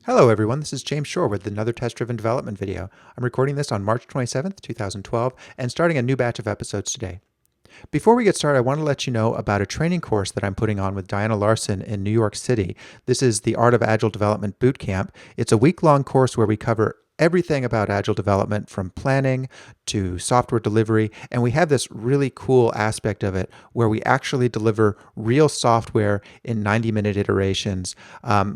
Hello everyone, this is James Shore with another test-driven development video. I'm recording this on March 27th, 2012, and starting a new batch of episodes today. Before we get started, I want to let you know about a training course that I'm putting on with Diana Larson in New York City. This is the Art of Agile Development Bootcamp. It's a week-long course where we cover everything about Agile development from planning to software delivery. And we have this really cool aspect of it where we actually deliver real software in 90-minute iterations.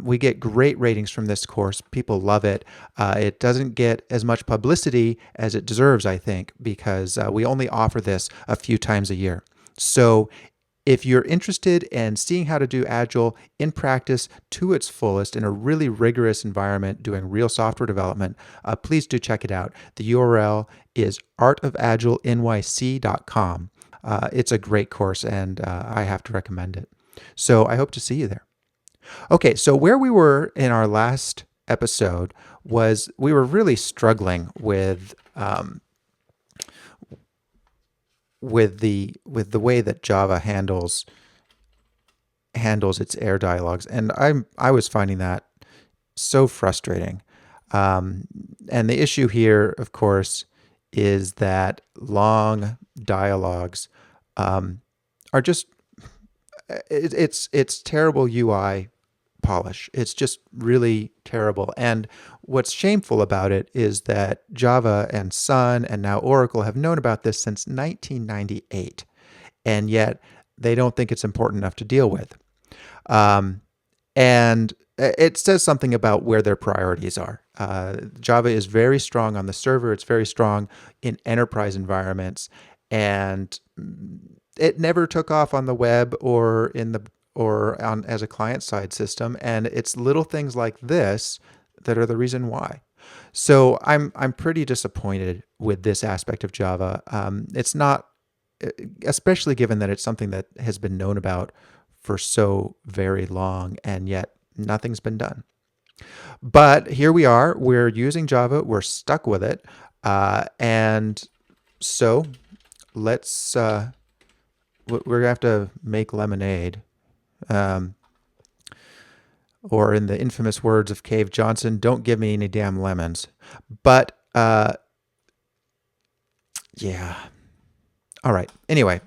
We get great ratings from this course. People love it. It doesn't get as much publicity as it deserves, I think, because we only offer this a few times a year. So if you're interested in seeing how to do Agile in practice to its fullest in a really rigorous environment doing real software development, please do check it out. The URL is artofagilnyc.com. It's a great course, and I have to recommend it. So I hope to see you there. Okay, so where we were in our last episode was we were really struggling with the way that Java handles its error dialogues, and I was finding that so frustrating. And the issue here, of course, is that long dialogues are just it's terrible UI polish. It's just really terrible. And what's shameful about it is that Java and Sun and now Oracle have known about this since 1998, and yet they don't think it's important enough to deal with. And it says something about where their priorities are. Java is very strong on the server. It's very strong in enterprise environments, and it never took off on the web or on as a client-side system, and it's little things like this that are the reason why. So I'm pretty disappointed with this aspect of Java. It's not, especially given that it's something that has been known about for so very long, and yet nothing's been done. But here we are. We're using Java. We're stuck with it, and so let's. We're gonna have to make lemonade. Or in the infamous words of Cave Johnson, don't give me any damn lemons. But yeah. All right. Anyway,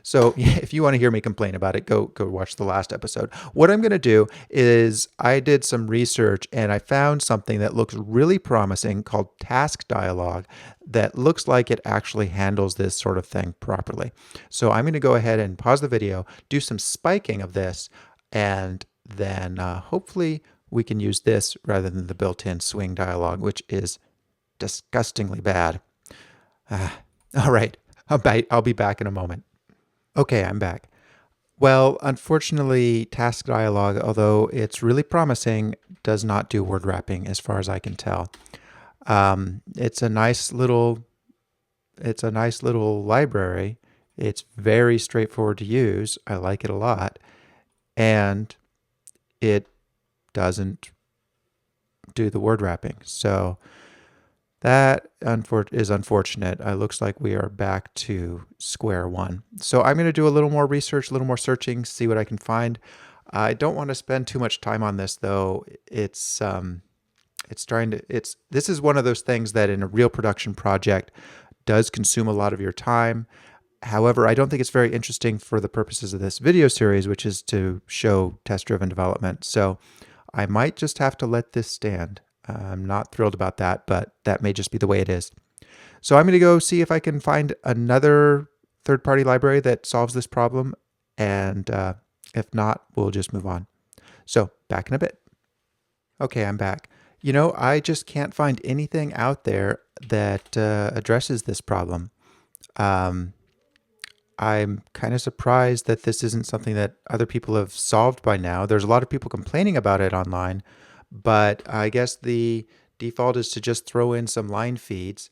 so if you want to hear me complain about it, go watch the last episode. What I'm going to do is I did some research and I found something that looks really promising called Task Dialog that looks like it actually handles this sort of thing properly. So I'm going to go ahead and pause the video, do some spiking of this, and then hopefully we can use this rather than the built-in swing dialog, which is disgustingly bad. All right, I'll be back in a moment. Okay, I'm back. Well, unfortunately, Task Dialog, although it's really promising, does not do word wrapping as far as I can tell. It's a nice little library. It's very straightforward to use. I like it a lot. And it doesn't do the word wrapping. So that is unfortunate. It looks like we are back to square one. So I'm going to do a little more research, a little more searching, see what I can find. I don't want to spend too much time on this, though. This is one of those things that in a real production project does consume a lot of your time. However, I don't think it's very interesting for the purposes of this video series, which is to show test-driven development. So I might just have to let this stand. I'm not thrilled about that, but that may just be the way it is. So I'm going to go see if I can find another third-party library that solves this problem. And if not, we'll just move on. So back in a bit. Okay, I'm back. You know, I just can't find anything out there that addresses this problem. I'm kind of surprised that this isn't something that other people have solved by now. There's a lot of people complaining about it online, but I guess the default is to just throw in some line feeds.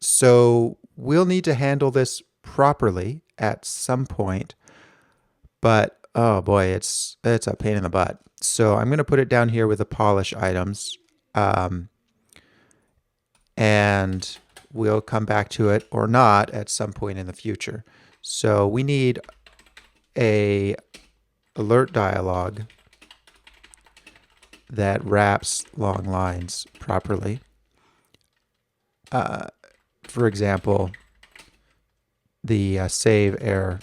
So we'll need to handle this properly at some point, but oh boy, it's a pain in the butt. So I'm going to put it down here with the polish items, and we'll come back to it or not at some point in the future. So we need a alert dialog that wraps long lines properly. For example, the save error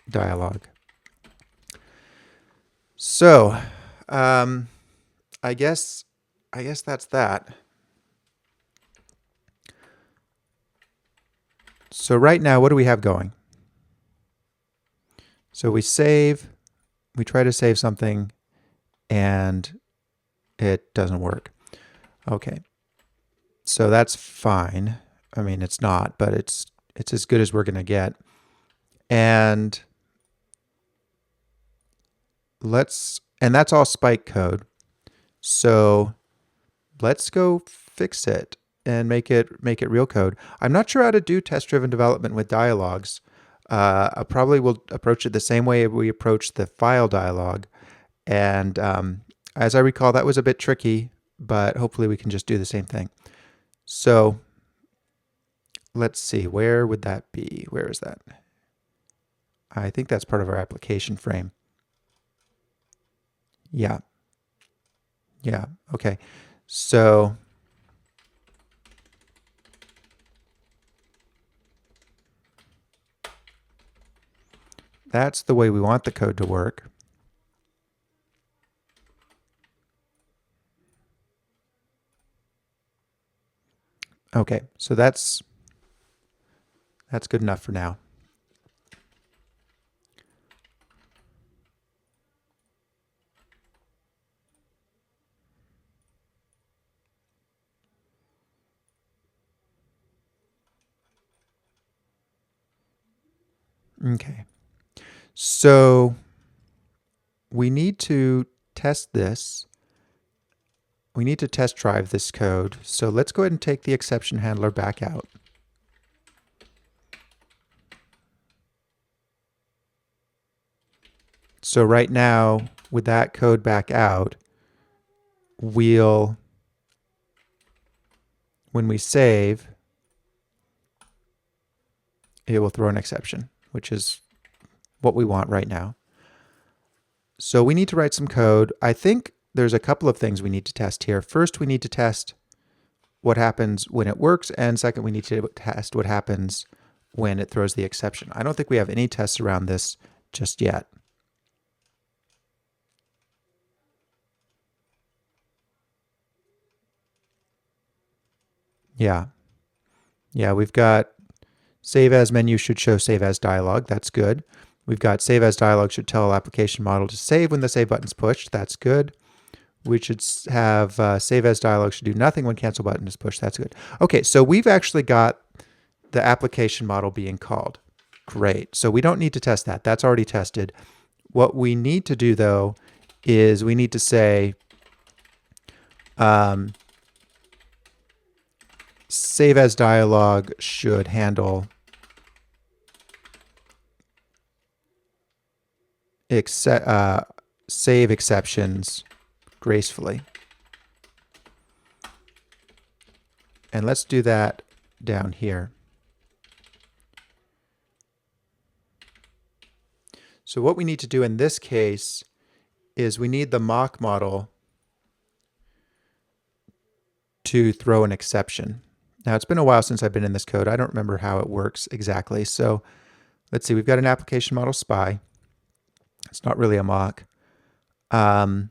dialog. So, I guess that's that. So right now, what do we have going? So we try to save something, and it doesn't work. Okay. So that's fine. I mean, it's not, but it's as good as we're going to get. And that's all Spike code. So let's go fix it and make it real code. I'm not sure how to do test-driven development with dialogues. I probably will approach it the same way we approached the file dialog. And as I recall, that was a bit tricky, but hopefully we can just do the same thing. So let's see, where would that be? Where is that? I think that's part of our application frame. Yeah. Yeah, okay. So that's the way we want the code to work. Okay, so that's good enough for now. Okay, so we need to test this. We need to test drive this code. So let's go ahead and take the exception handler back out. So right now, with that code back out, when we save, it will throw an exception, which is what we want right now. So we need to write some code. I think there's a couple of things we need to test here. First, we need to test what happens when it works, and second, we need to test what happens when it throws the exception. I don't think we have any tests around this just yet. Yeah. Yeah, we've got save as menu should show save as dialog. That's good. We've got save as dialog should tell application model to save when the save button's pushed. That's good. We should have save as dialog should do nothing when cancel button is pushed. That's good. Okay, so we've actually got the application model being called. Great. So we don't need to test that. That's already tested. What we need to do, though, is we need to say save as dialog should handle save exceptions gracefully. And let's do that down here. So what we need to do in this case is we need the mock model to throw an exception. Now, it's been a while since I've been in this code. I don't remember how it works exactly. So let's see, we've got an application model spy. It's not really a mock. And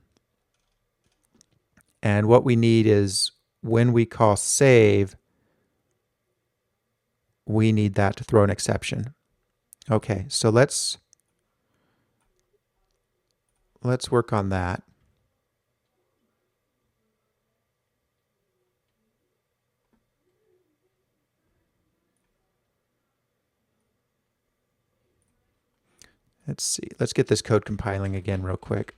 what we need is when we call save, we need that to throw an exception. Okay, so let's work on that. Let's see. Let's get this code compiling again real quick.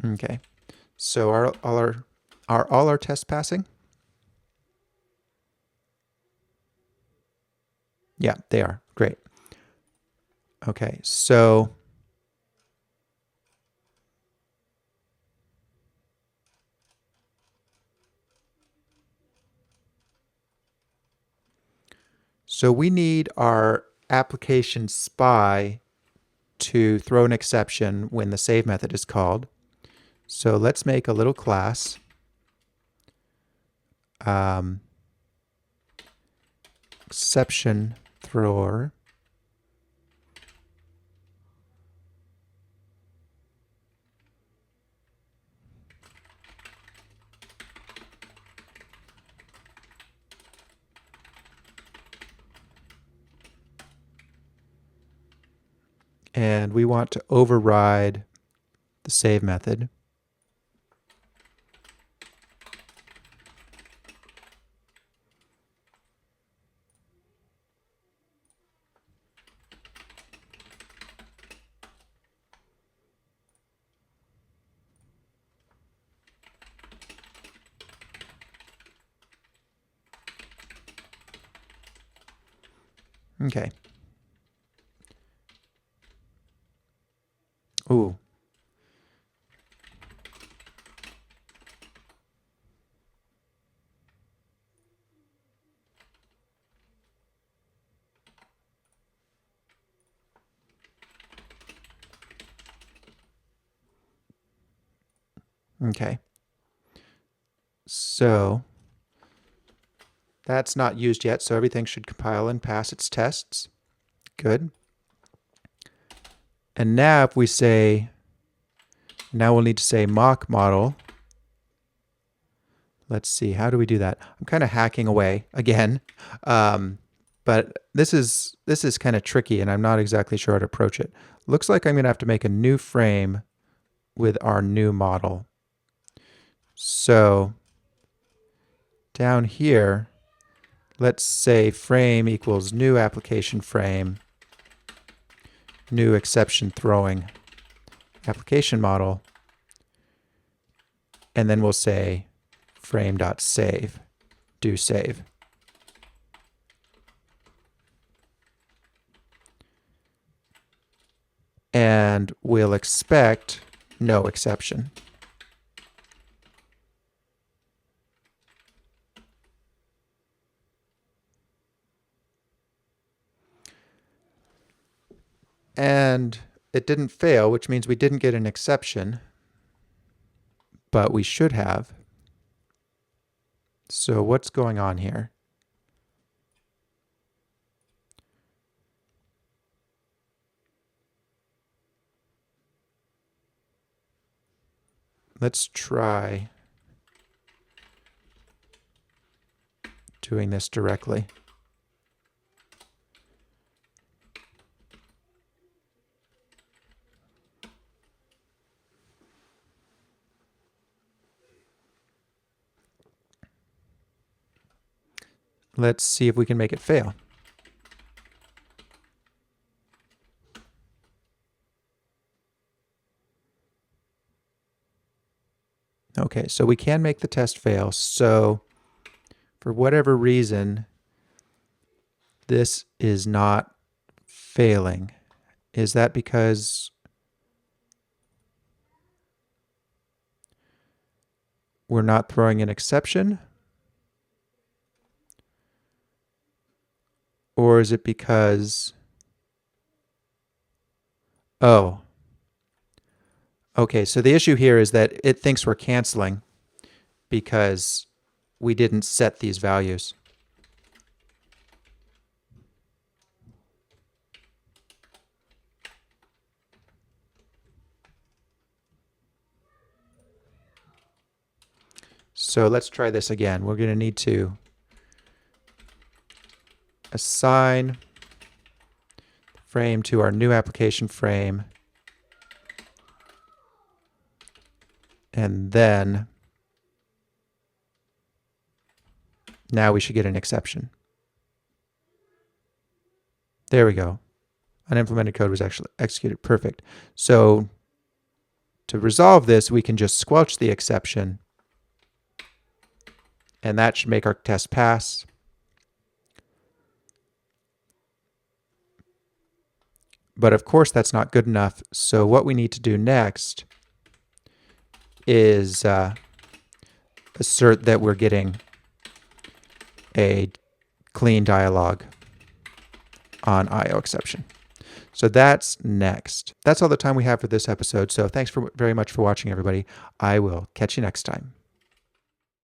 Okay. So are all our tests passing? Yeah, they are. Great. Okay, so we need our application spy to throw an exception when the save method is called. So let's make a little class. Exception thrower. And we want to override the save method. Okay. Ooh. Okay. So that's not used yet, so everything should compile and pass its tests. Good. And now if we say, now we'll need to say mock model. Let's see, how do we do that? I'm kind of hacking away again, but this is kind of tricky and I'm not exactly sure how to approach it. Looks like I'm going to have to make a new frame with our new model. So down here, let's say frame equals new application frame, new exception throwing application model, and then we'll say frame.save, do save. And we'll expect no exception. And it didn't fail, which means we didn't get an exception, but we should have. So what's going on here? Let's try doing this directly. Let's see if we can make it fail. Okay, so we can make the test fail. So for whatever reason, this is not failing. Is that because we're not throwing an exception? Or is it because, oh, okay, so the issue here is that it thinks we're canceling because we didn't set these values. So let's try this again. We're going to need to assign frame to our new application frame, and then now we should get an exception. There we go. Unimplemented code was actually executed. Perfect. So to resolve this, we can just squelch the exception, and that should make our test pass. But of course, that's not good enough. So what we need to do next is assert that we're getting a clean dialog on IO exception. So that's next. That's all the time we have for this episode. So thanks very much for watching, everybody. I will catch you next time.